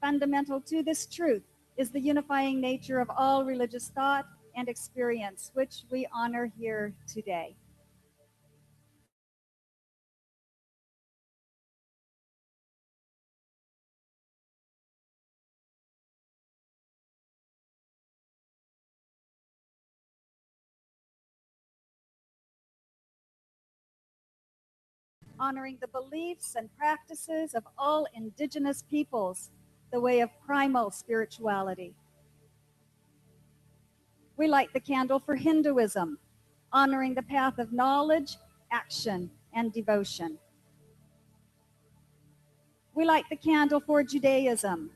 Fundamental to this truth is the unifying nature of all religious thought and experience, which we honor here today. Honoring the beliefs and practices of all indigenous peoples, the way of primal spirituality. We light the candle for Hinduism, honoring the path of knowledge, action, and devotion. We light the candle for Judaism,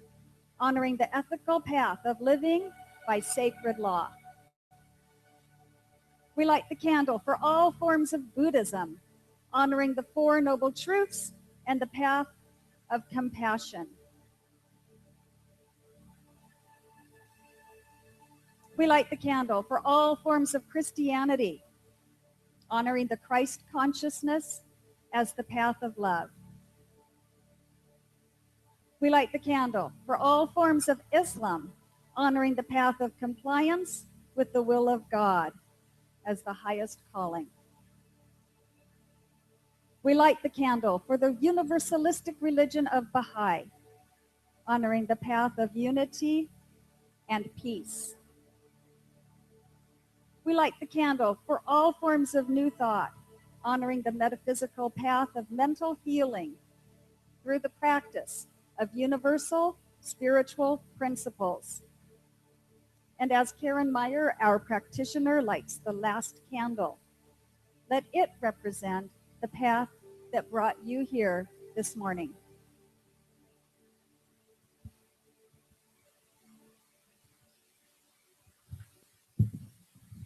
honoring the ethical path of living by sacred law. We light the candle for all forms of Buddhism, honoring the Four Noble Truths and the path of compassion. We light the candle for all forms of Christianity, honoring the Christ consciousness as the path of love. We light the candle for all forms of Islam, honoring the path of compliance with the will of God as the highest calling. We light the candle for the universalistic religion of Baha'i, honoring the path of unity and peace. We light the candle for all forms of new thought, honoring the metaphysical path of mental healing through the practice of universal spiritual principles. And as Karen Meyer, our practitioner, lights the last candle, let it represent the path that brought you here this morning.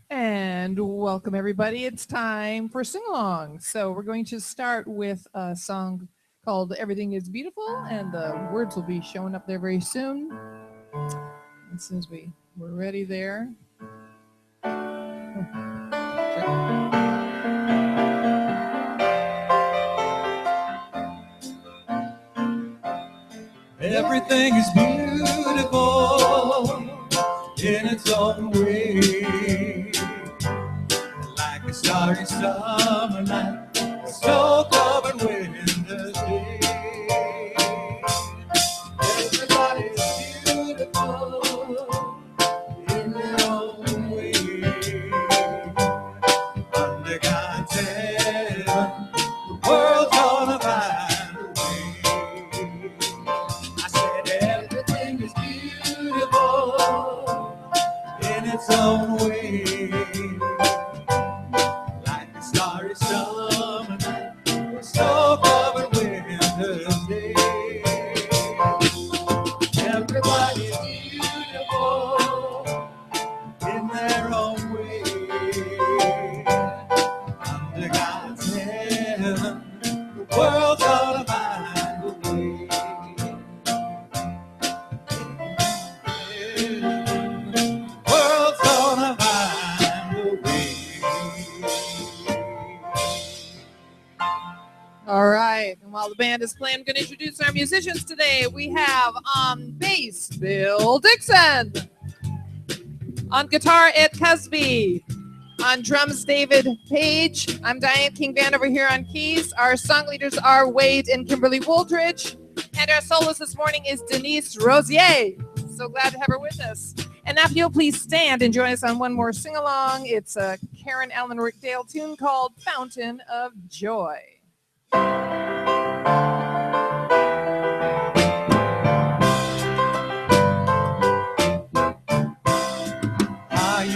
And welcome, everybody. It's time for sing-along. So we're going to start with a song called Everything is Beautiful, and the words will be showing up there very soon. As soon as we're ready there. Everything is beautiful in its own way, like a starry summer night, snow-covered winter's day. Everybody's beautiful in their own way. Under God's heaven, the world's gonna find a way. I said everything is beautiful in its own way, like a starry summer night, snow-covered winter's day. Everybody's beautiful in their own way. Under God's heaven, the world's gonna find a way. World's gonna find a way. All right. And while the band is playing, I'm going to introduce our musicians today. We have on bass, Bill Dixon. On guitar, Ed Cusby. On drums, David Page. I'm Diane King Band over here on keys. Our song leaders are Wade and Kimberly Wooldridge. And our soloist this morning is Denise Rosier. So glad to have her with us. And now if you'll please stand and join us on one more sing-along. It's a Karen Allen Rickdale tune called Fountain of Joy. I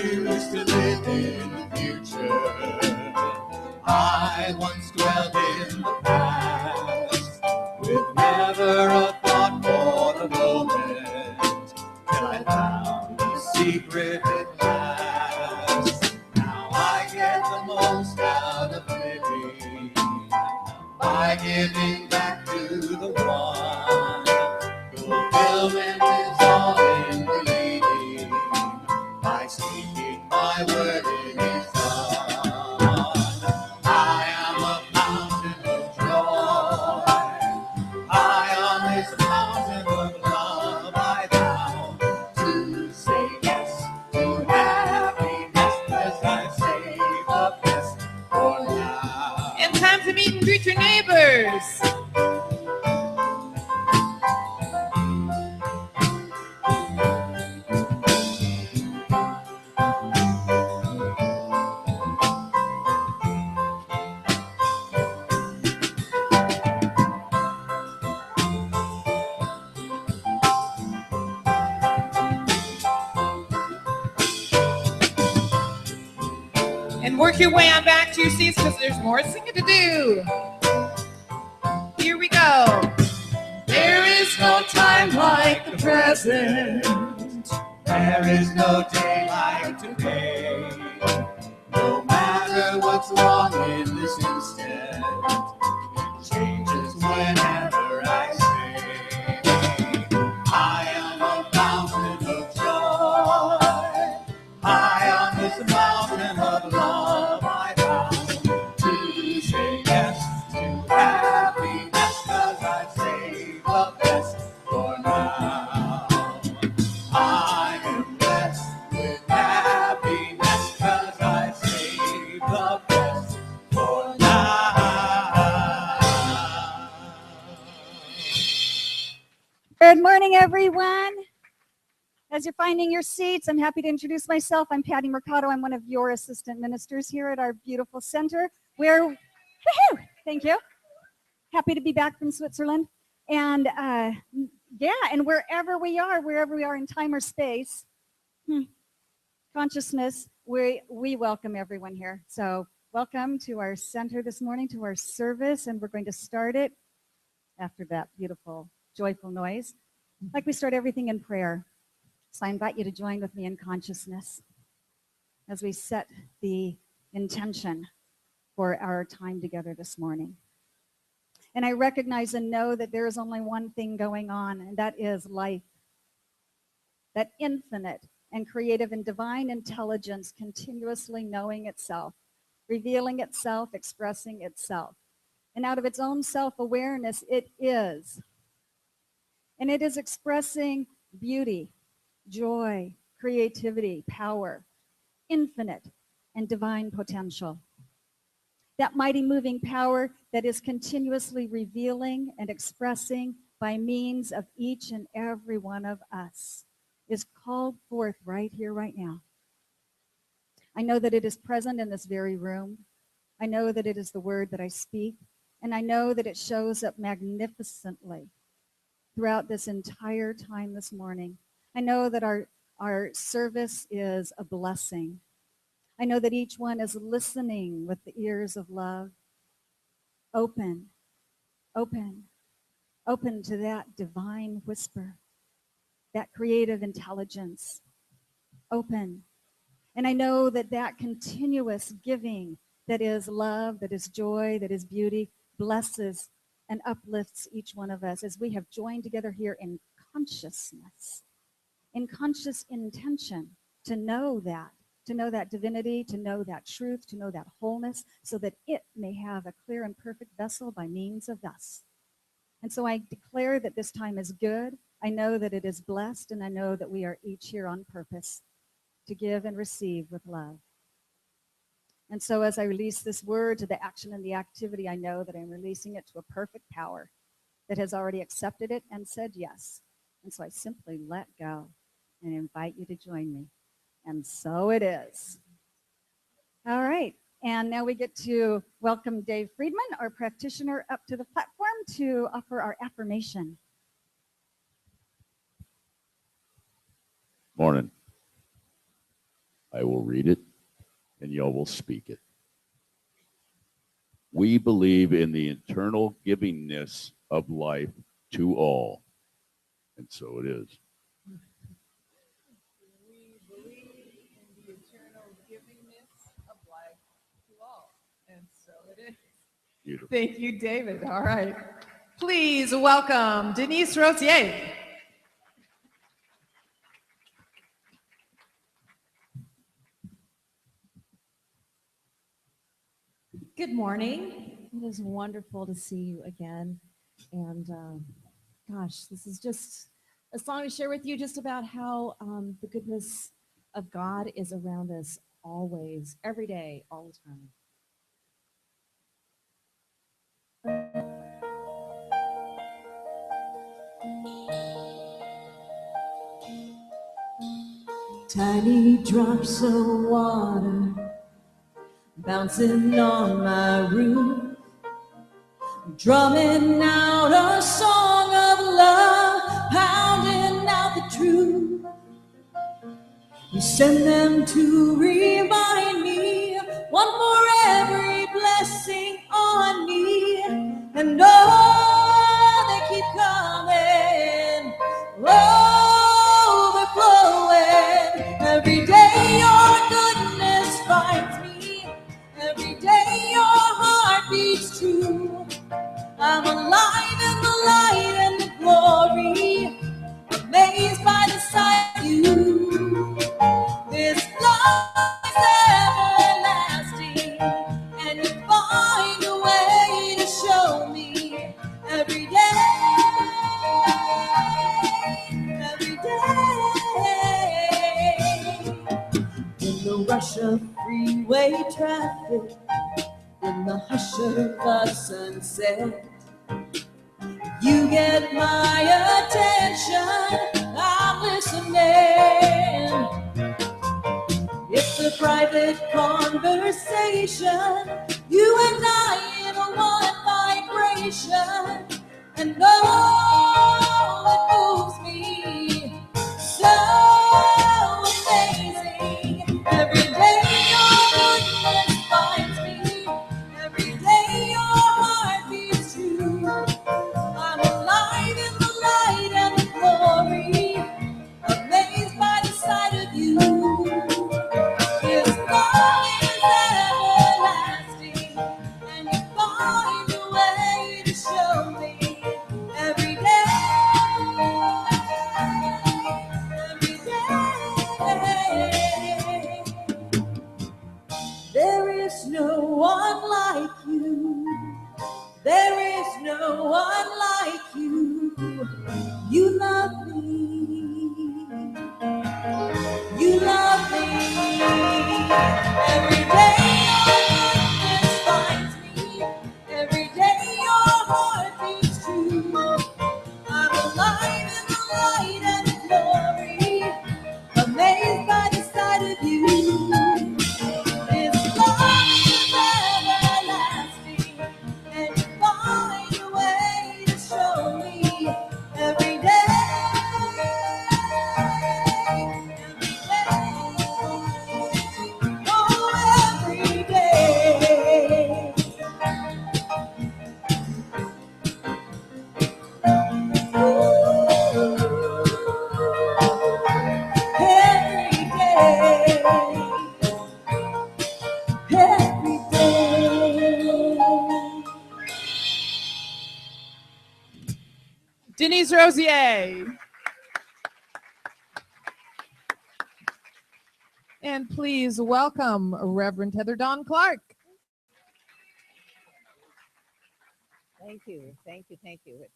used to live in the future. I once dwelt in the past, with never a thought for the moment, till I found the secret at last. Now I get the most out of living by giving back to the one. Fulfillment is all in believing, by speaking my word it is done. I am a fountain of joy, high on this mountain of love. work your way on back to your seats because there's more singing to do. Here we go. There is no time like the present. There is no day like today. No matter what's wrong in this instant, it changes whenever I say, I am a fountain of joy. High on this mountain of love, I vow to say yes to happiness, 'cause I saved the best for now. I am blessed with happiness, 'cause I saved the best for now. Good morning, everyone. As you're finding your seats, I'm happy to introduce myself. I'm Patty Mercado. I'm one of your assistant ministers here at our beautiful center. Thank you. Happy to be back from Switzerland. And and wherever we are in time or space, consciousness, we welcome everyone here. So welcome to our center this morning, to our service, and we're going to start it after that beautiful, joyful noise, like we start everything in prayer. So I invite you to join with me in consciousness as we set the intention for our time together this morning. And I recognize and know that there is only one thing going on, and that is life. That infinite and creative and divine intelligence continuously knowing itself, revealing itself, expressing itself. And out of its own self-awareness, it is. And it is expressing beauty, joy, creativity, power, infinite and divine potential. That mighty moving power that is continuously revealing and expressing by means of each and every one of us is called forth right here, right now. I know that it is present in this very room. I know that it is the word that I speak, and I know that it shows up magnificently throughout this entire time this morning. I know that our service is a blessing. I know that each one is listening with the ears of love, open to that divine whisper, that creative intelligence, open. And I know that that continuous giving that is love, that is joy, that is beauty, blesses and uplifts each one of us as we have joined together here in consciousness, in conscious intention to know that divinity, to know that truth, to know that wholeness, so that it may have a clear and perfect vessel by means of us. And so I declare that this time is good. I know that it is blessed, and I know that we are each here on purpose to give and receive with love. And so as I release this word to the action and the activity, I know that I'm releasing it to a perfect power that has already accepted it and said yes. And so I simply let go and invite you to join me. And so it is. All right. And now we get to welcome Dave Friedman, our practitioner, up to the platform to offer our affirmation. Morning. I will read it and y'all will speak it. We believe in the eternal givingness of life to all. And so it is. We believe in the eternal givingness of life to all. And so it is. Beautiful. Thank you, David. All right. Please welcome Denise Rotier. Good morning. It is wonderful to see you again. And gosh, this is just a song to share with you just about how the goodness of God is around us always, every day, all the time. Tiny drops of water bouncing on my roof, drumming out a song of love, pounding out the truth. You send them to remind me one for every blessing on me, and oh, they keep coming, overflowing. Every day your goodness finds me, every day your heart beats true. I'm alive in the light and the glory, amazed by the sight of you. This love is everlasting, and you find a way to show me every day, every day. In the rush of freeway traffic, in the hush of the sunset, you get my attention, I'm listening. It's a private conversation, you and I in a one vibration, and oh, it moves me so amazing. Every day your goodness finds me, every day your heart beats true. I'm alive in the light and the glory, amazed by the sight of you. His love is everlasting, and you find a way to show me every day, every day. There is no one like you. There is no one like you. You love me. You love me. Every day your goodness finds me. Every day your heart beats true. I'm alive in the light and the glory, amazed by the sight of you. His love is everlasting, and you find a way to show me every day, oh, every day. Every day. Denise Rosier. And please welcome Reverend Heather Dawn Clark. Thank you, thank you, thank you. It's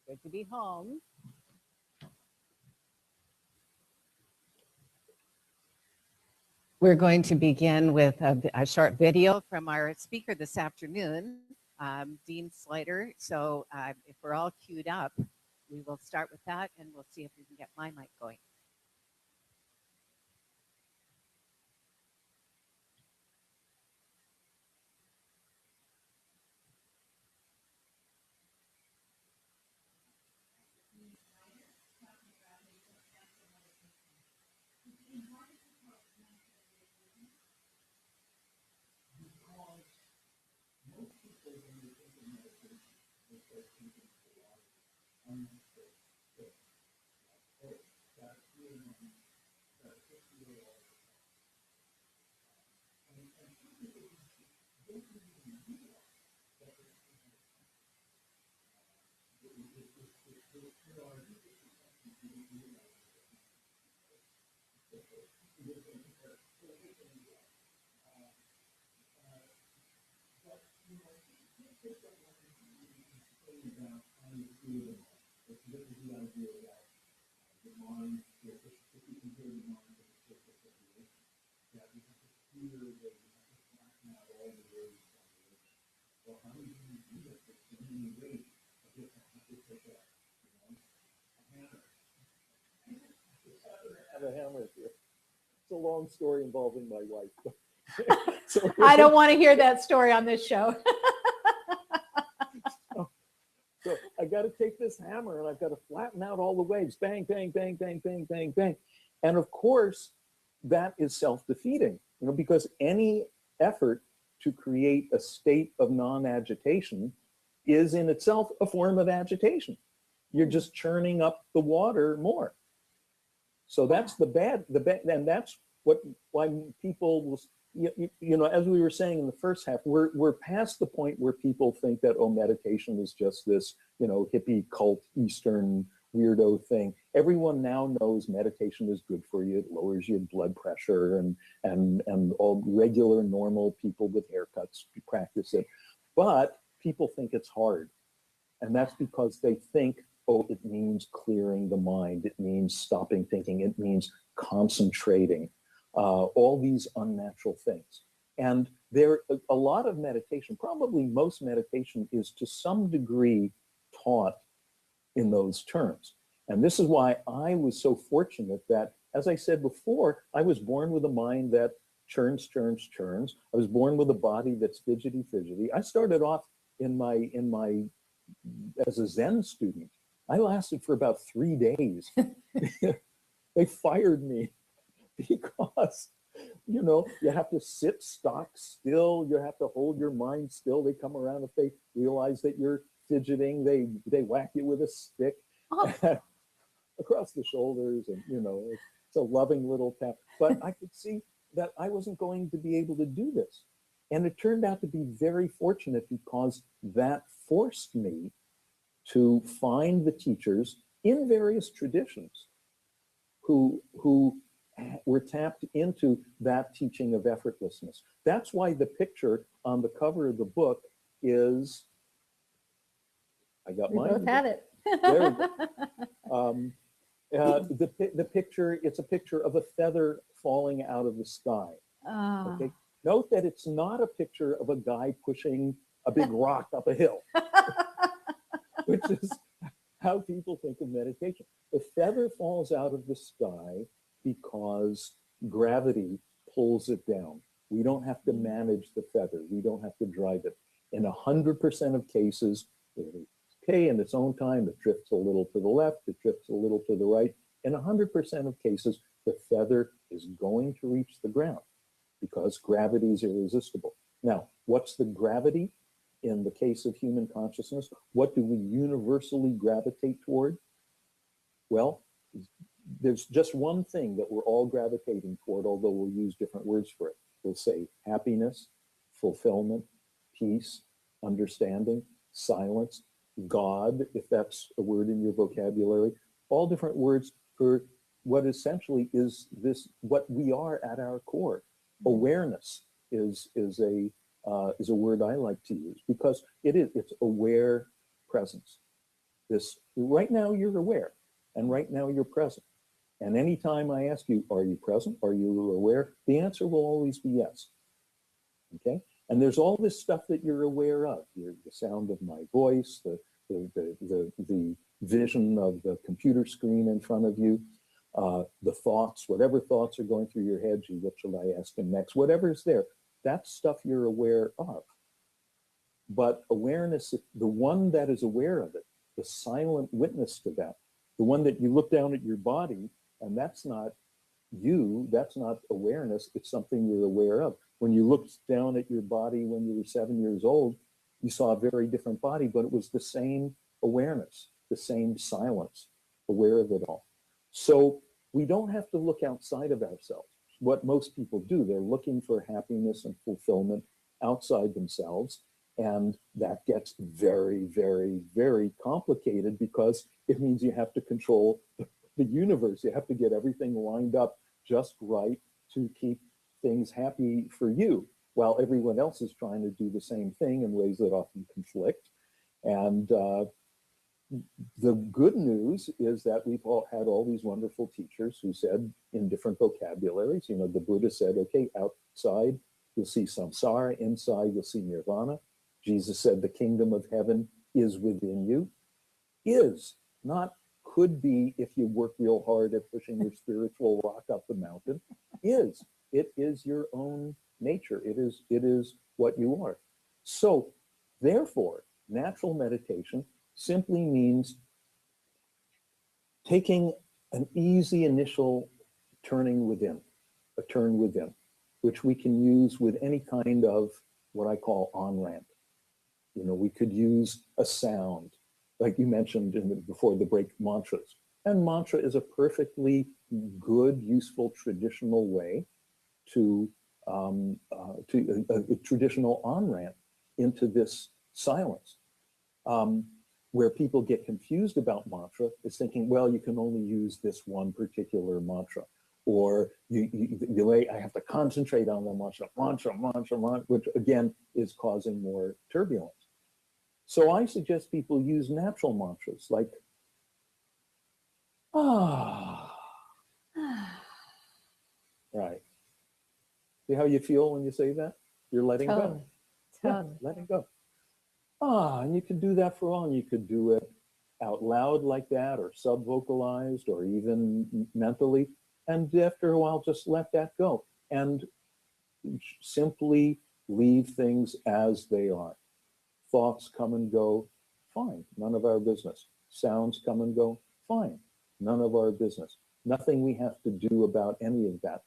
good to be home. We're going to begin with a short video from our speaker this afternoon, Dean Slider. So if we're all queued up, we will start with that, and we'll see if we can get my mic going. Have a hammer here. It's a long story involving my wife. So I don't want to hear that story on this show. So I got to take this hammer and I've got to flatten out all the waves. Bang, bang, bang, bang, bang, bang, bang. And of course, that is self-defeating because any effort to create a state of non-agitation is in itself a form of agitation. You're just churning up the water more. So that's the bad, and that's why people will, as we were saying in the first half, we're past the point where people think that, oh, meditation is just this, hippie cult Eastern weirdo thing. Everyone now knows meditation is good for you. It lowers your blood pressure, and all regular, normal people with haircuts practice it. But people think it's hard. And that's because they think, oh, it means clearing the mind. It means stopping thinking. It means concentrating. All these unnatural things. And there, a lot of meditation, probably most meditation, is to some degree taught in those terms. And this is why I was so fortunate that, as I said before, I was born with a mind that churns, churns, churns. I was born with a body that's fidgety, fidgety. I started off as a Zen student. I lasted for about 3 days. They fired me because, you have to sit stock still. You have to hold your mind still. They come around. If they realize that you're fidgeting, they whack you with a stick across the shoulders. And, it's a loving little tap. But I could see that I wasn't going to be able to do this. And it turned out to be very fortunate because that forced me to find the teachers in various traditions who were tapped into that teaching of effortlessness. That's why the picture on the cover of the book is, I got We mine. both had it. There we go. The picture, it's a picture of a feather falling out of the sky. Oh. Okay. Note that it's not a picture of a guy pushing a big rock up a hill, which is how people think of meditation. The feather falls out of the sky because gravity pulls it down. We don't have to manage the feather. We don't have to drive it. In 100% of cases, it's okay in its own time. It drifts a little to the left. It drifts a little to the right. In 100% of cases, the feather is going to reach the ground because gravity is irresistible. Now, what's the gravity in the case of human consciousness? What do we universally gravitate toward? Well, there's just one thing that we're all gravitating toward, although we'll use different words for it. We'll say happiness, fulfillment, peace, understanding, silence, God, if that's a word in your vocabulary, all different words for what essentially is this, what we are at our core. Awareness is a word I like to use because it's aware presence. This, right now you're aware, and right now you're present. And anytime I ask you, are you present? Are you aware? The answer will always be yes. Okay? And there's all this stuff that you're aware of. The sound of my voice, the vision of the computer screen in front of you, the thoughts, whatever thoughts are going through your head, gee, what should I ask him next? Whatever's there, that's stuff you're aware of. But awareness, the one that is aware of it, the silent witness to that, the one that you look down at your body, and that's not you, that's not awareness, it's something you're aware of. When you looked down at your body when you were 7 years old, you saw a very different body, but it was the same awareness, the same silence, aware of it all. So we don't have to look outside of ourselves. What most people do, they're looking for happiness and fulfillment outside themselves. And that gets very, very, very complicated because it means you have to control the universe. You have to get everything lined up just right to keep things happy for you, while everyone else is trying to do the same thing in ways that often conflict. And the good news is that we've all had all these wonderful teachers who said in different vocabularies, the Buddha said, okay, outside you'll see samsara, inside you'll see nirvana. Jesus said the kingdom of heaven is within you. Is, not could be if you work real hard at pushing your spiritual rock up the mountain. Is. It is your own nature. It is what you are. So therefore, natural meditation simply means taking an easy initial turning within, a turn within. which we can use with any kind of what I call on-ramp. You know, we could use a sound, like you mentioned before the break, mantras. And mantra is a perfectly good, useful, traditional way to a traditional on-ramp into this silence. Where people get confused about mantra is thinking, well, you can only use this one particular mantra, or I have to concentrate on the mantra, which again is causing more turbulence. So I suggest people use natural mantras like, right. See how you feel when you say that? You're letting go. Yeah, letting go. And you could do that for all. And you could do it out loud like that, or sub-vocalized, or even mentally. And after a while, just let that go and simply leave things as they are. Thoughts come and go, fine, none of our business. Sounds come and go, fine, none of our business. Nothing we have to do about any of that.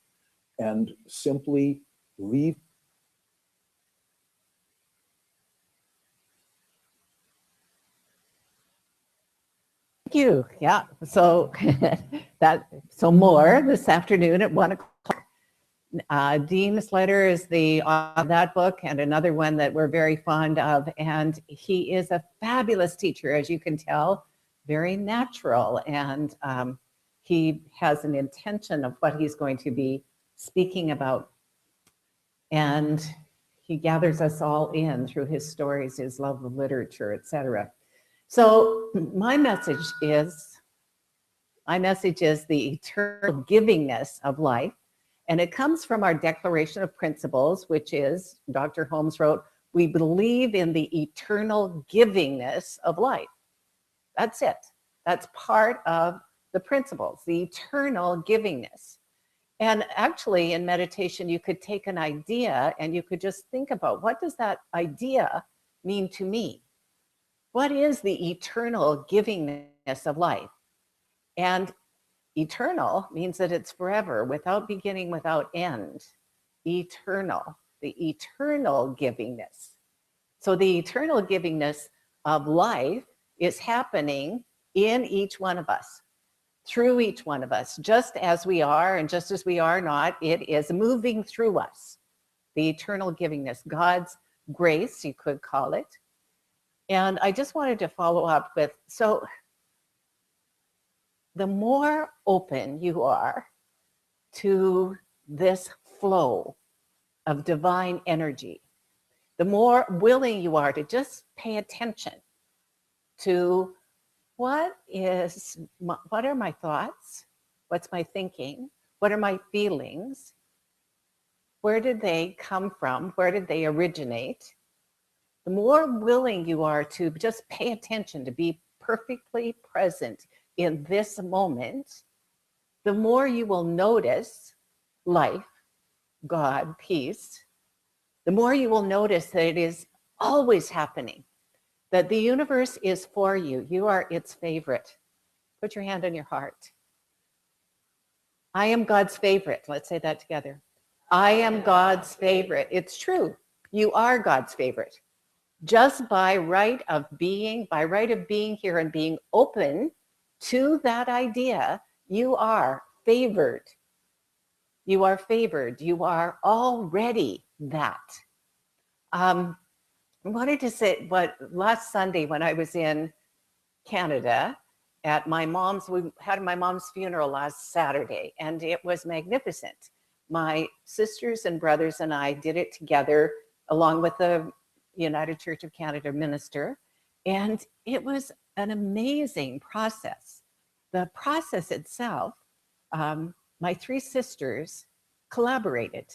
And simply leave. Thank you. Yeah. So more this afternoon at 1 o'clock. Dean Slater is the author of that book, and another one that we're very fond of. And he is a fabulous teacher, as you can tell, very natural. And he has an intention of what he's going to be speaking about. And he gathers us all in through his stories, his love of literature, etc. So my message is the eternal givingness of life. And it comes from our Declaration of Principles, which is, Dr. Holmes wrote, we believe in the eternal givingness of life. That's it. That's part of the principles, the eternal givingness. And actually in meditation, you could take an idea and you could just think about, what does that idea mean to me? What is the eternal givingness of life? And eternal means that it's forever, without beginning, without end. Eternal, the eternal givingness. So the eternal givingness of life is happening in each one of us, through each one of us, just as we are and just as we are not, it is moving through us. The eternal givingness, God's grace, you could call it. And I just wanted to follow up with, so the more open you are to this flow of divine energy, the more willing you are to just pay attention to what are my thoughts, what's my thinking, what are my feelings, where did they come from, where did they originate? The more willing you are to just pay attention, to be perfectly present in this moment, the more you will notice life, God, peace, the more you will notice that it is always happening, that the universe is for you. You are its favorite. Put your hand on your heart. I am God's favorite. Let's say that together. I am God's favorite. It's true. You are God's favorite. Just by right of being here and being open to that idea, you are favored. You are favored. You are already that. I wanted to say what last Sunday when I was in Canada at we had my mom's funeral last Saturday, and it was magnificent. My sisters and brothers and I did it together along with the United Church of Canada minister, and it was an amazing process. The process itself, my three sisters collaborated.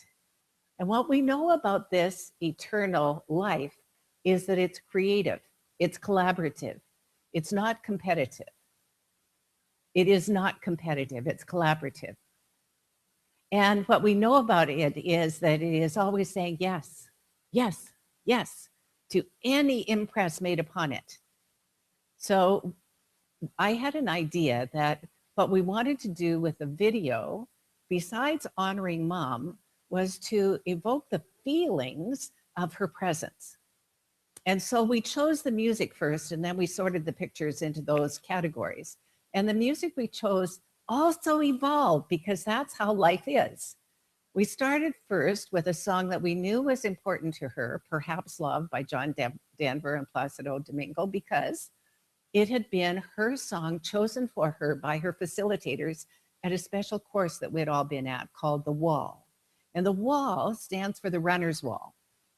And what we know about this eternal life is that it's creative, it's collaborative, it's not competitive. It is not competitive, it's collaborative. And what we know about it is that it is always saying yes, yes, yes, to any impress made upon it. So I had an idea that what we wanted to do with the video, besides honoring Mom, was to evoke the feelings of her presence. And so we chose the music first, and then we sorted the pictures into those categories. And the music we chose also evolved because that's how life is. We started first with a song that we knew was important to her, Perhaps Love by John Denver and Placido Domingo, because it had been her song chosen for her by her facilitators at a special course that we'd all been at called The Wall. And the wall stands for the runner's wall.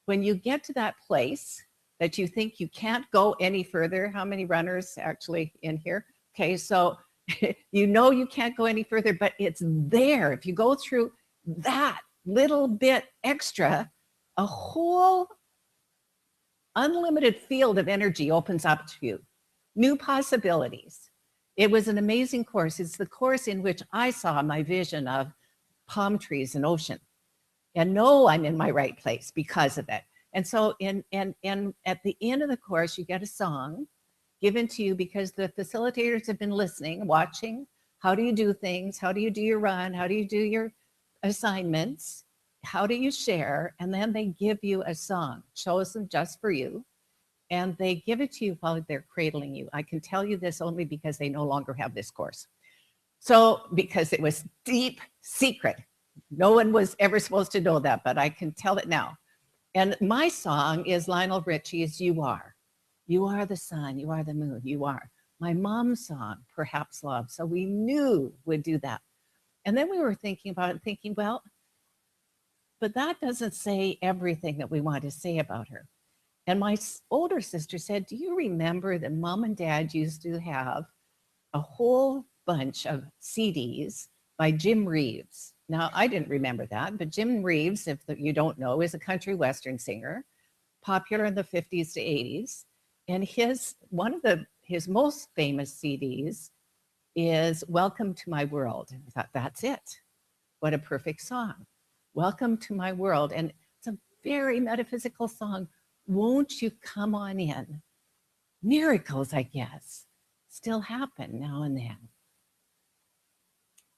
When you get to that place that you think you can't go any further, how many runners actually in here? Okay, so you know you can't go any further, but it's there. If you go through that little bit extra, a whole unlimited field of energy opens up to you. New possibilities. It was an amazing course. It's the course in which I saw my vision of palm trees and ocean and know I'm in my right place because of it. And so and at the end of the course, you get a song given to you because the facilitators have been listening, watching. How do you do things? How do you do your run? How do you do your assignments? How do you share? And then they give you a song chosen just for you. And they give it to you while they're cradling you. I can tell you this only because they no longer have this course. So, because it was deep secret. No one was ever supposed to know that, but I can tell it now. And my song is Lionel Richie's You Are. You are the sun, you are the moon, you are. My mom's song, Perhaps Love. So we knew we'd do that. And then we were thinking about it, thinking, well, but that doesn't say everything that we want to say about her. And my older sister said, do you remember that Mom and Dad used to have a whole bunch of CDs by Jim Reeves? Now, I didn't remember that, but Jim Reeves, if you don't know, is a country western singer, popular in the 50s to 80s. And one of his most famous CDs is Welcome to My World. And I thought, that's it. What a perfect song. Welcome to My World. And it's a very metaphysical song. Won't you come on in? Miracles, I guess, still happen now and then.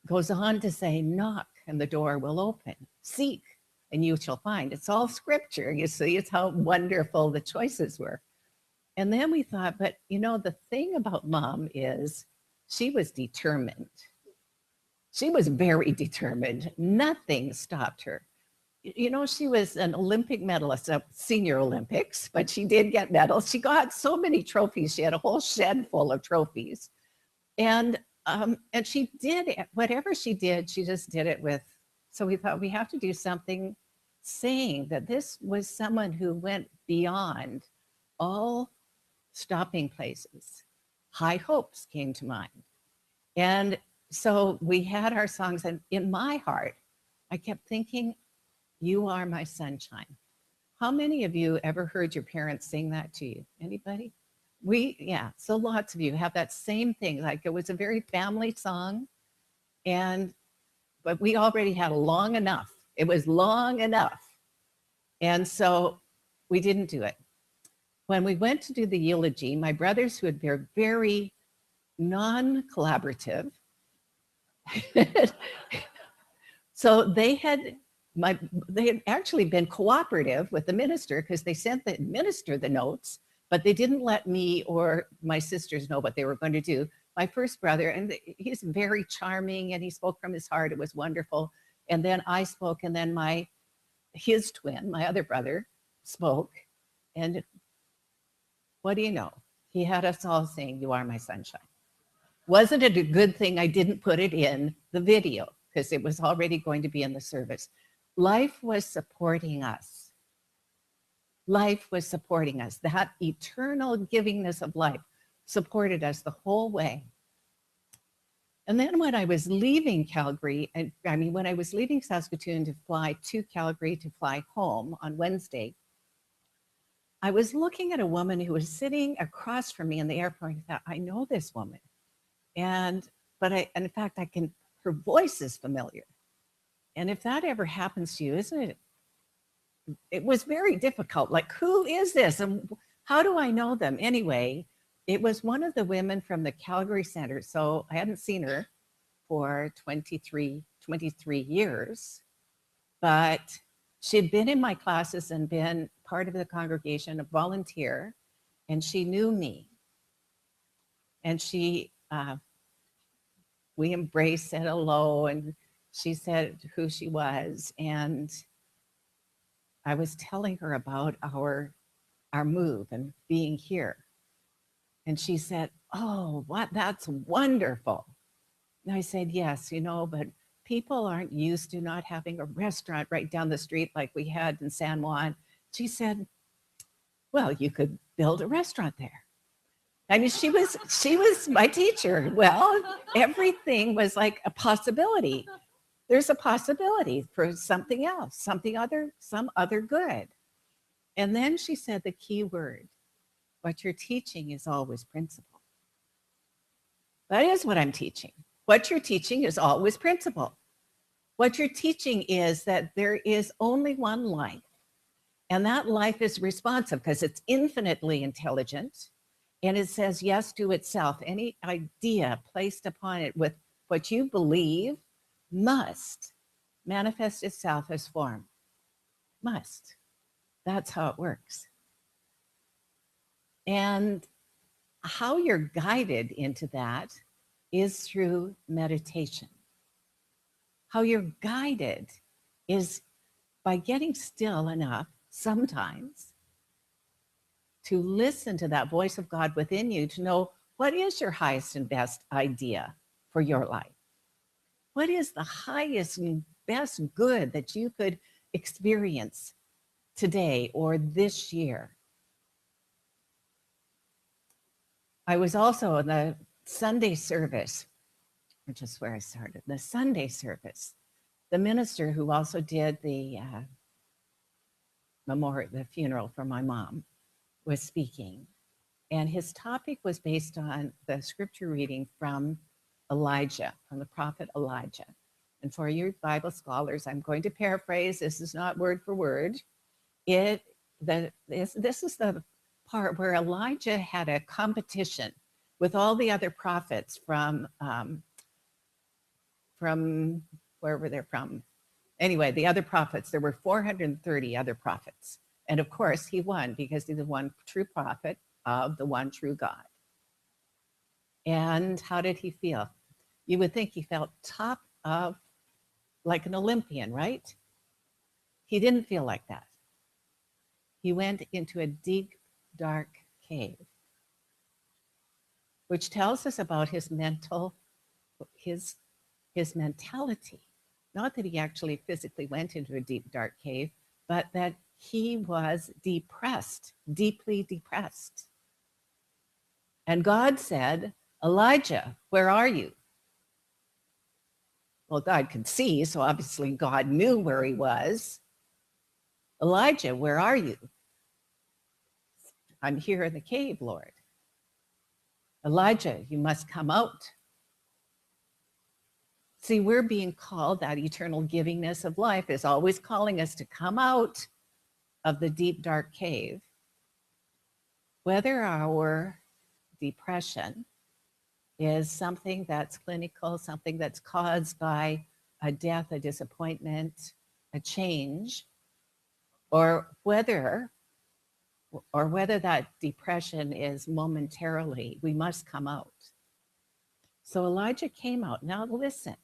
Goes on to say, knock and the door will open. Seek and you shall find. It's all scripture. You see, it's how wonderful the choices were. And then we thought, but the thing about Mom is she was determined. She was very determined. Nothing stopped her. She was an Olympic medalist at Senior Olympics, but she did get medals. She got so many trophies. She had a whole shed full of trophies. And she did whatever she did, she just did it with. So we thought we have to do something saying that this was someone who went beyond all stopping places. High hopes came to mind. And so we had our songs, and in my heart, I kept thinking, you are my sunshine. How many of you ever heard your parents sing that to you? Anybody? So lots of you have that same thing. Like it was a very family song, but we already had long enough. It was long enough. And so we didn't do it. When we went to do the eulogy, my brothers, who had been very non-collaborative, so they had actually been cooperative with the minister because they sent the minister the notes, but they didn't let me or my sisters know what they were going to do. My first brother, and he's very charming and he spoke from his heart. It was wonderful. And then I spoke, and then his twin, my other brother, spoke. And what do you know? He had us all saying, you are my sunshine. Wasn't it a good thing I didn't put it in the video because it was already going to be in the service? Life was supporting us. Life was supporting us. That eternal givingness of life supported us the whole way. And then when I was leaving Calgary, when I was leaving Saskatoon to fly to Calgary to fly home on Wednesday, I was looking at a woman who was sitting across from me in the airport. I thought, I know this woman. And in fact, her voice is familiar. And if that ever happens to you, isn't it? It was very difficult. Like, who is this? And how do I know them? Anyway, it was one of the women from the Calgary Center. So I hadn't seen her for 23 years. but she'd been in my classes and been part of the congregation, a volunteer, and she knew me. And we embraced, said hello, and she said who she was. And I was telling her about our move and being here. And she said, "Oh, what? That's wonderful." And I said, "Yes, but people aren't used to not having a restaurant right down the street like we had in San Juan." She said, "Well, you could build a restaurant there." I mean, she was my teacher. Well, everything was like a possibility. There's a possibility for something else, some other good. And then she said the key word, what you're teaching is always principle. That is what I'm teaching. What you're teaching is always principle. What you're teaching is that there is only one life, and that life is responsive because it's infinitely intelligent, and it says yes to itself. Any idea placed upon it with what you believe must manifest itself as form. Must. That's how it works. And how you're guided into that is through meditation. How you're guided is by getting still enough sometimes to listen to that voice of God within you to know what is your highest and best idea for your life. What is the highest and best good that you could experience today or this year? I was also in the Sunday service, which is where I started, the Sunday service. The minister who also did the the funeral for my mom was speaking. And his topic was based on the scripture reading from Elijah, from the prophet Elijah. And for you Bible scholars, I'm going to paraphrase. This is not word for word. This is the part where Elijah had a competition with all the other prophets from wherever they're from. Anyway, the other prophets, there were 430 other prophets. And of course, he won because he's the one true prophet of the one true God. And how did he feel? You would think he felt top of, like an Olympian, right? He didn't feel like that. He went into a deep, dark cave, which tells us about his mentality. Not that he actually physically went into a deep, dark cave, but that he was depressed, deeply depressed. And God said, "Elijah, where are you?" Well, God could see, so obviously God knew where he was. "Elijah, where are you?" "I'm here in the cave, Lord." "Elijah, you must come out." See, we're being called, that eternal givingness of life is always calling us to come out of the deep, dark cave. Whether our depression is something that's clinical, something that's caused by a death, a disappointment, a change, or whether that depression is momentarily, we must come out. So Elijah came out. Now listen.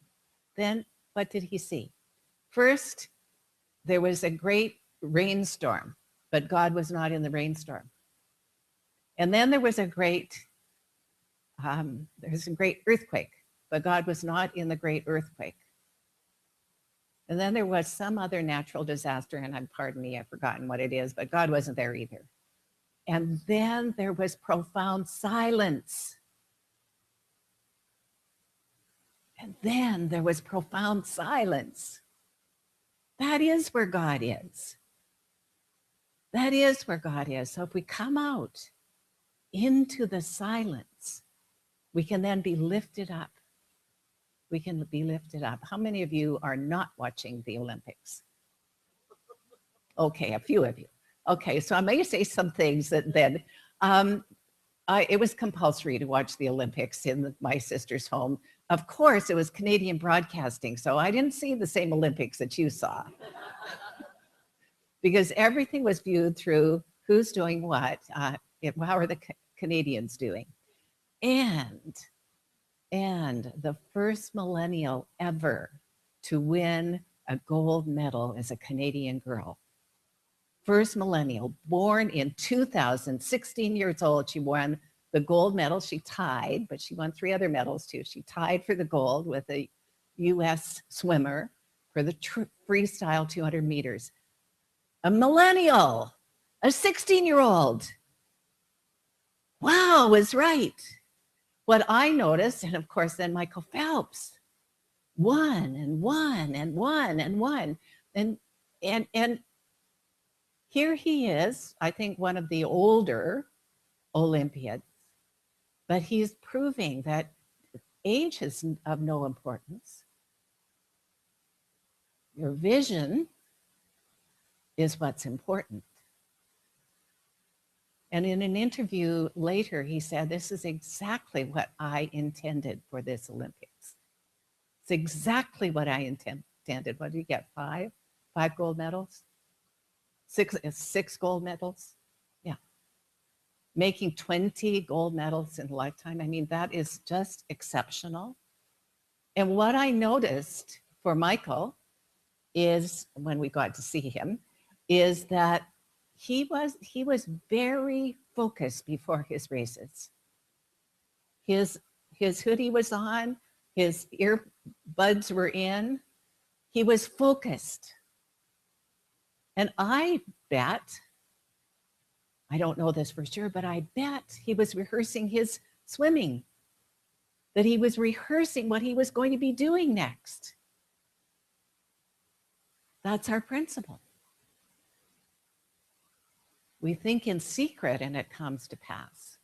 Then what did he see? First, there was a great rainstorm, but God was not in the rainstorm. And then there was a great earthquake, but God was not in the great earthquake. And then there was some other natural disaster, and pardon me, I've forgotten what it is, but God wasn't there either. And then there was profound silence. And then there was profound silence. That is where God is. That is where God is. So if we come out into the silence, we can then be lifted up. We can be lifted up. How many of you are not watching the Olympics? Okay, a few of you. Okay, so I may say some things that then, It was compulsory to watch the Olympics in my sister's home. Of course, it was Canadian broadcasting, so I didn't see the same Olympics that you saw. Because everything was viewed through who's doing what, how are the Canadians doing. And the first millennial ever to win a gold medal is a Canadian girl. First millennial, born in 2000, 16 years old, she won the gold medal. She tied, but she won 3 other medals too. She tied for the gold with a US swimmer for the freestyle 200 meters. A millennial, a 16-year-old. Wow, was right. What I noticed, and of course then Michael Phelps, won and won and won and won. And here he is, I think one of the older Olympians, but he's proving that age is of no importance. Your vision is what's important. And in an interview later, he said, this is exactly what I intended for this Olympics. It's exactly what I intended. What did you get, 5? 5 gold medals? 6 gold medals? Yeah. Making 20 gold medals in a lifetime. I mean, that is just exceptional. And what I noticed for Michael is, when we got to see him, is that he was very focused before his races. His hoodie was on, his earbuds were in, he was focused. And I bet, I don't know this for sure, but I bet he was rehearsing his swimming, that he was rehearsing what he was going to be doing next. That's our principle. We think in secret and it comes to pass,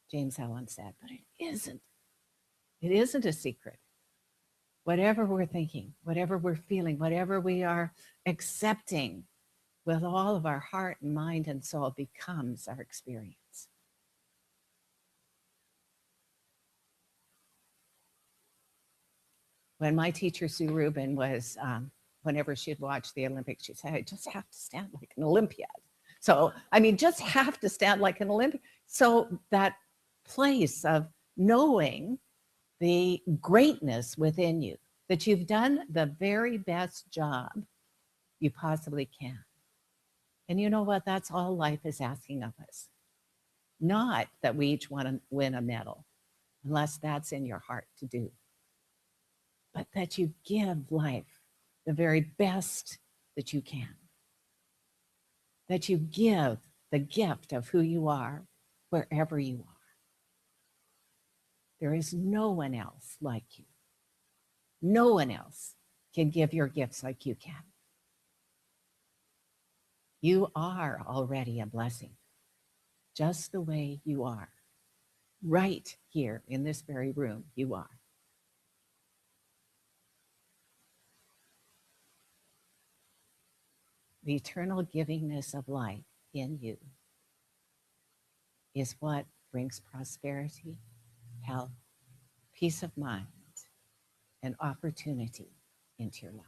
James Allen said, but it isn't. It isn't a secret. Whatever we're thinking, whatever we're feeling, whatever we are accepting with all of our heart and mind and soul becomes our experience. When my teacher, Sue Rubin, was, whenever she'd watch the Olympics, she'd say, I just have to stand like an Olympiad. So, I mean, just have to stand like an Olympiad. So that place of knowing the greatness within you, that you've done the very best job you possibly can. And you know what? That's all life is asking of us. Not that we each want to win a medal, unless that's in your heart to do, but that you give life the very best that you can. That you give the gift of who you are wherever you are. There is no one else like you. No one else can give your gifts like you can. You are already a blessing, just the way you are. Right here in this very room, you are. The eternal givingness of life in you is what brings prosperity, health, peace of mind, and opportunity into your life.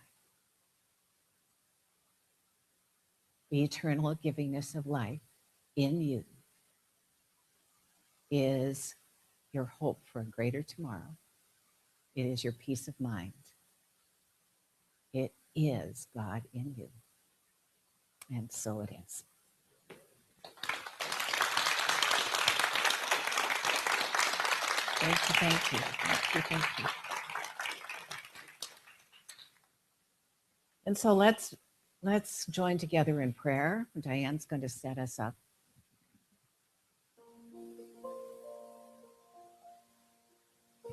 The eternal givingness of life in you is your hope for a greater tomorrow. It is your peace of mind. It is God in you. And so it is. Thank you, thank you, thank you, thank you. And so let's join together in prayer. Diane's going to set us up.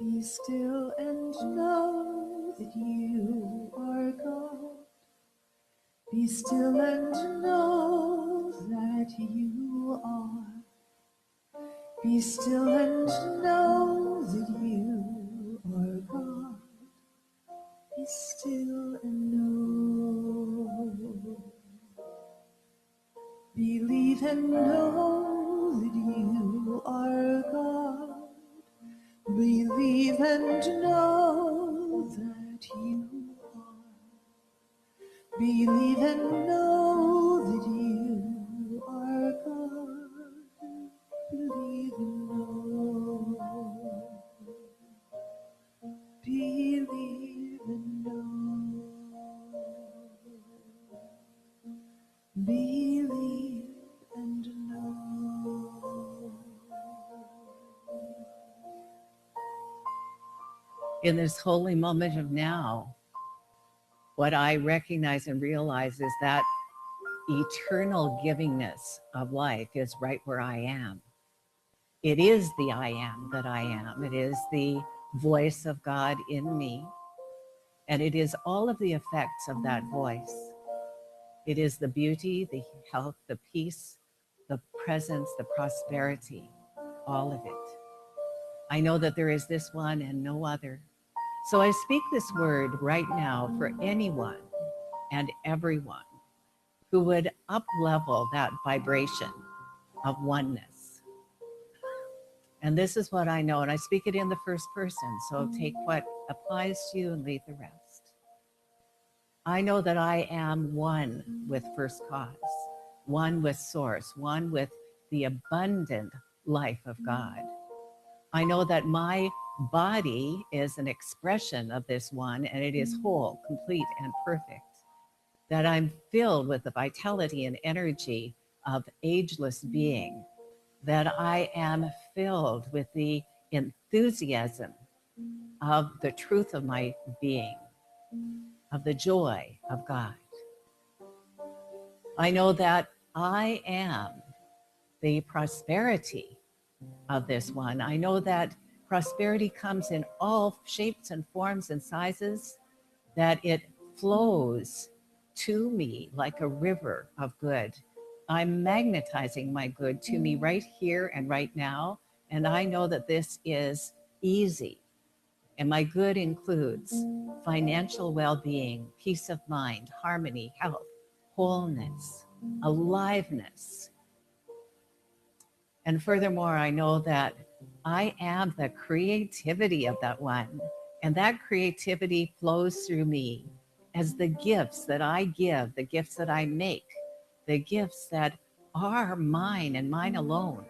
Be still and know that you are God. Be still and know that you are. Be still and know that you are God. Be still and know. Believe and know that you are and know that you are. Believe and know that you are God. Believe and know. Believe and know. Believe and know. In this holy moment of now, what I recognize and realize is that eternal givingness of life is right where I am. It is the I am that I am. It is the voice of God in me. And it is all of the effects of that voice. It is the beauty, the health, the peace, the presence, the prosperity, all of it. I know that there is this one and no other. So I speak this word right now for anyone and everyone who would up-level that vibration of oneness. And this is what I know, and I speak it in the first person, so take what applies to you and leave the rest. I know that I am one with First Cause, one with Source, one with the abundant life of God. I know that my body is an expression of this one, and it is whole, complete, and perfect. That I'm filled with the vitality and energy of ageless being. That I am filled with the enthusiasm of the truth of my being, of the joy of God. I know that I am the prosperity of this one. I know that prosperity comes in all shapes and forms and sizes, that it flows to me like a river of good. I'm magnetizing my good to me right here and right now. And I know that this is easy. And my good includes financial well-being, peace of mind, harmony, health, wholeness, aliveness. And furthermore, I know that I am the creativity of that one. And that creativity flows through me as the gifts that I give, the gifts that I make, the gifts that are mine and mine alone.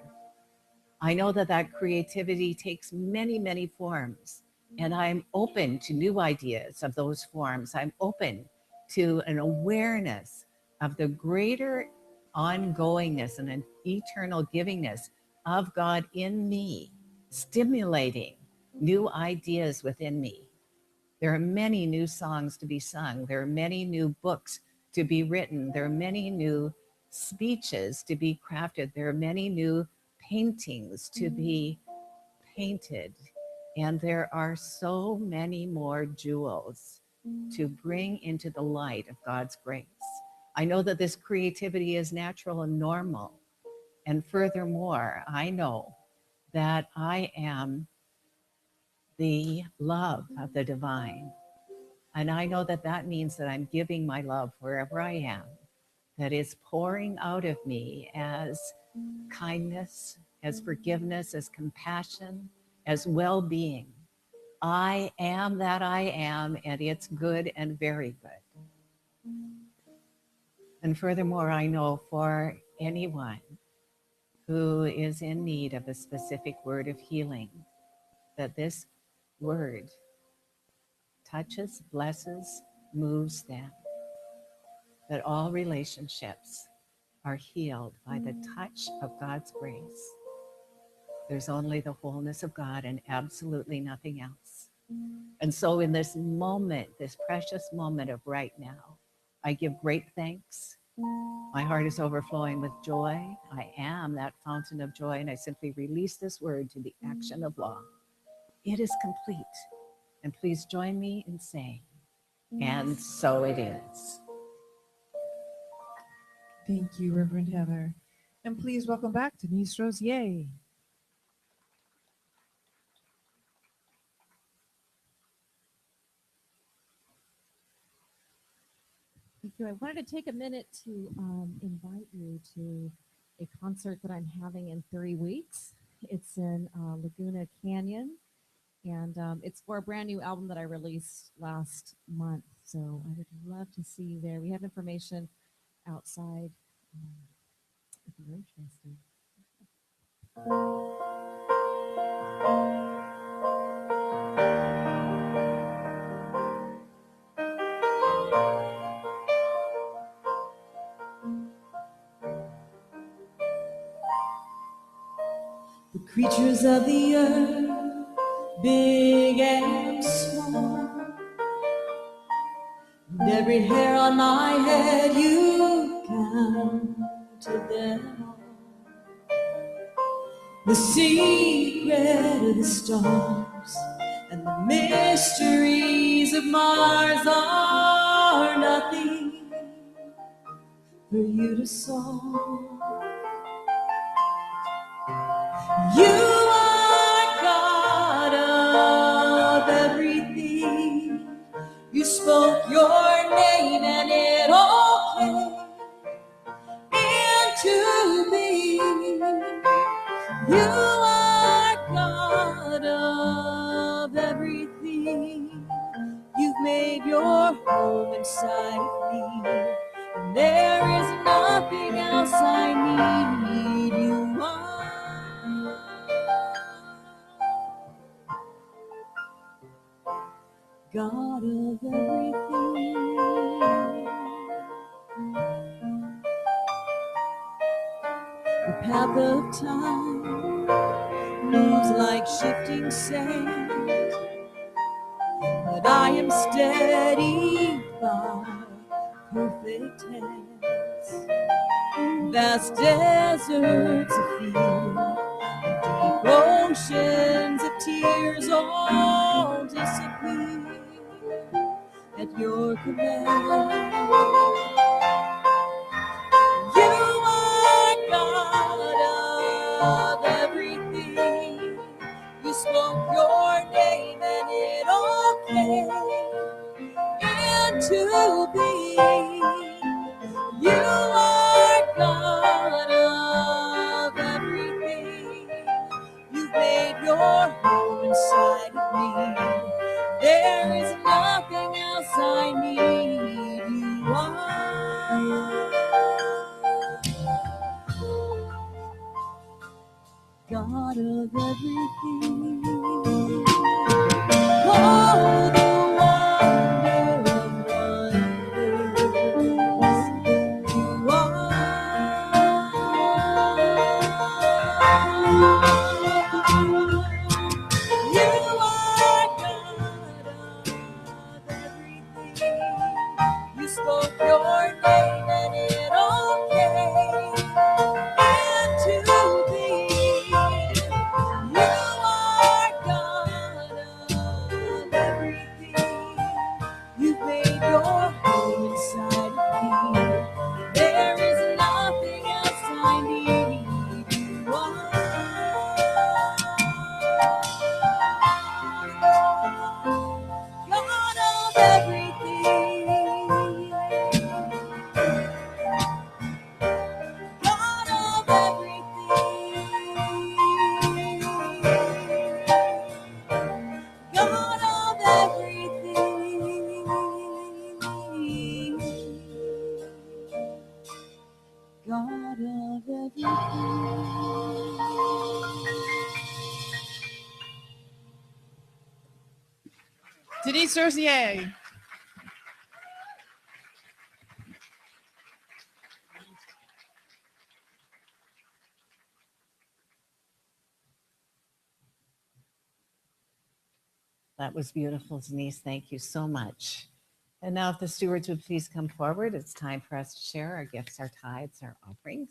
I know that that creativity takes many, many forms, and I'm open to new ideas of those forms. I'm open to an awareness of the greater ongoingness and an eternal givingness of God in me, stimulating new ideas within me. There are many new songs to be sung. There are many new books to be written. There are many new speeches to be crafted. There are many new paintings to be painted. And there are so many more jewels to bring into the light of God's grace. I know that this creativity is natural and normal. And furthermore, I know that I am the love of the divine. And I know that that means that I'm giving my love wherever I am, that is pouring out of me as kindness, as forgiveness, as compassion, as well-being. I am that I am, and it's good and very good. And furthermore, I know for anyone who is in need of a specific word of healing, that this word touches, blesses, moves them, that all relationships are healed by the touch of God's grace. There's only the wholeness of God and absolutely nothing else. And so in this moment, this precious moment of right now, I give great thanks. My heart is overflowing with joy. I am that fountain of joy, and I simply release this word to the action of law. It is complete. And please join me in saying, and so it is. Thank you, Reverend Heather. And please welcome back Denise Rosier. Thank you. I wanted to take a minute to invite you to a concert that I'm having in 3 weeks. It's in Laguna Canyon, And it's for a brand new album that I released last month. So I would love to see you there. We have information outside if you're interested. The creatures of the earth, big and small, and every hair on my head, you counted them all. The secret of the stars and the mysteries of Mars are nothing for you to solve. You are God of everything. You spoke your name and it all came into being. You are God of everything. You've made your home inside of me, and there is nothing else I need. You are God of everything. The path of time moves like shifting sand, but I am steady by perfect hands. Vast deserts of fear, deep oceans of tears all disappear at your command. You are God of everything. You spoke your name and it all came into being. You are God of everything. You've made your home inside of me. There is nothing else I need. You are God of everything. Oh, the wonder of wonders. You are God of everything. You spoke your name and it all came into being. You are God of everything. You've made your home inside of me. There is nothing else I need. You are God of everything. God of everything. God of everything. God of everything. Denise Cercier. That was beautiful, Denise. Thank you so much. And now if the stewards would please come forward, it's time for us to share our gifts, our tithes, our offerings.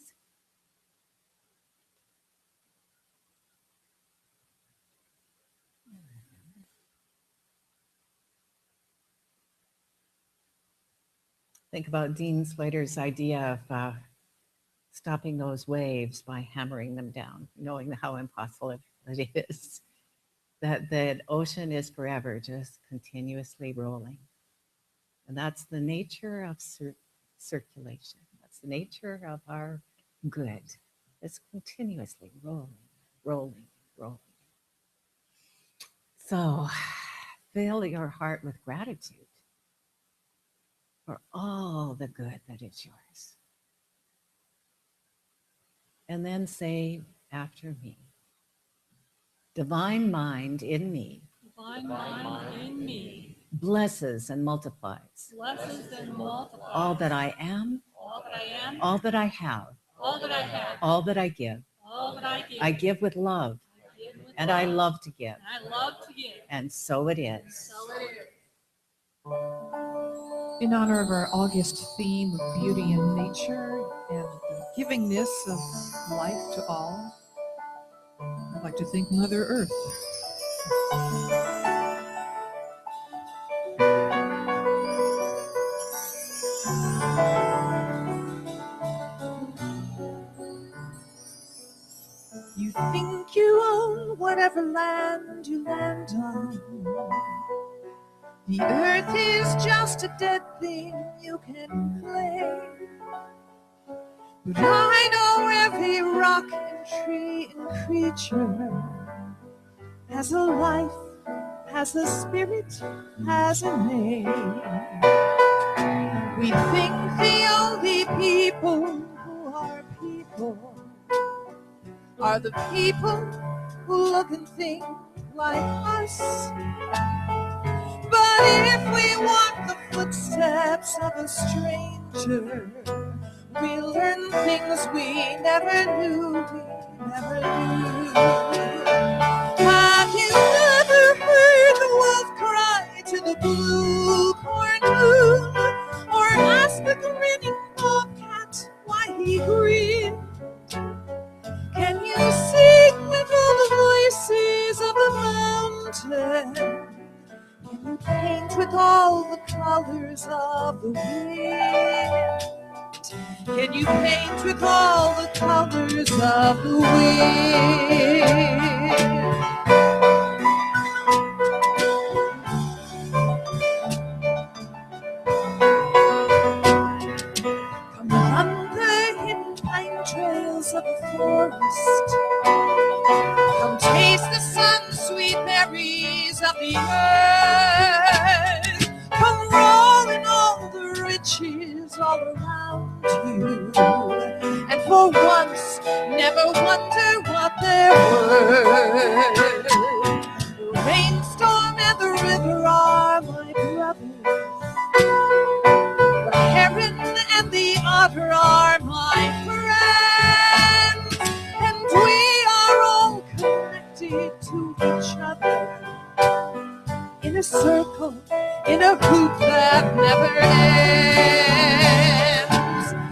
Think about Dean Slater's idea of stopping those waves by hammering them down, knowing how impossible it is. That the ocean is forever just continuously rolling. And that's the nature of circulation. That's the nature of our good. It's continuously rolling, rolling, rolling. So fill your heart with gratitude for all the good that is yours. And then say after me, divine mind in me Divine mind in me blesses and multiplies blesses and multiplies all that I am, all that I am, all that I have, all that I have, all that I give. all that I give. I give with love, I give with and I love, love to give. and I love to give. And so it is. So it is. In honor of our August theme of beauty and nature and the givingness of life to all, I'd like to thank Mother Earth. You think you own whatever land you land on. The earth is just a dead thing you can claim. But I know every rock and tree and creature has a life, has a spirit, has a name. We think the only people who are people are the people who look and think like us. But if we walk the footsteps of a stranger, we learn things we never knew, Have you ever heard the wolf cry to the blue corn moon? Or ask the grinning bobcat why he grinned? Can you sing with all the voices of the mountain? Can you paint with all the colors of the wind? Can you paint with all the colors of the wind? Come on the hidden pine trails of the forest. Come taste the sun-sweet berries of the earth. Come roll in all the riches all around you. And for once, never wonder what they're worth. The rainstorm and the river are my brothers. The heron and the otter are my friends. And we are all connected to each other in a circle, in a hoop that never ends.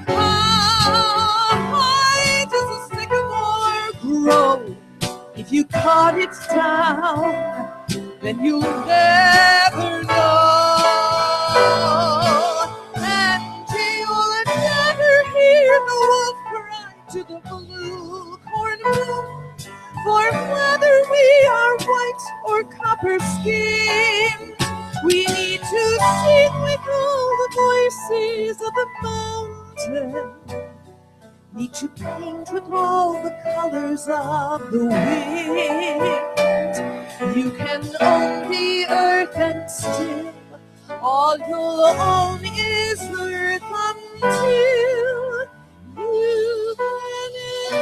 How high does a sycamore grow? If you cut it down, then you'll never know. And you'll never hear the wolf cry to the blue corn moon. For whether we are white or copper skinned, we need to sing with all the voices of the mountain. Need to paint with all the colors of the wind. You can own the earth and still all you'll own is earth until you can paint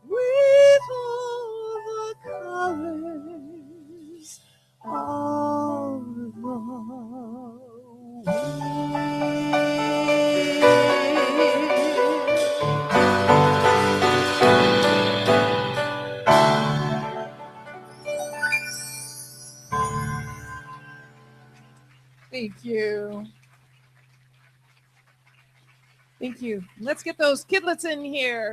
with all the colors of the wind. Thank you. Thank you. Let's get those kidlets in here.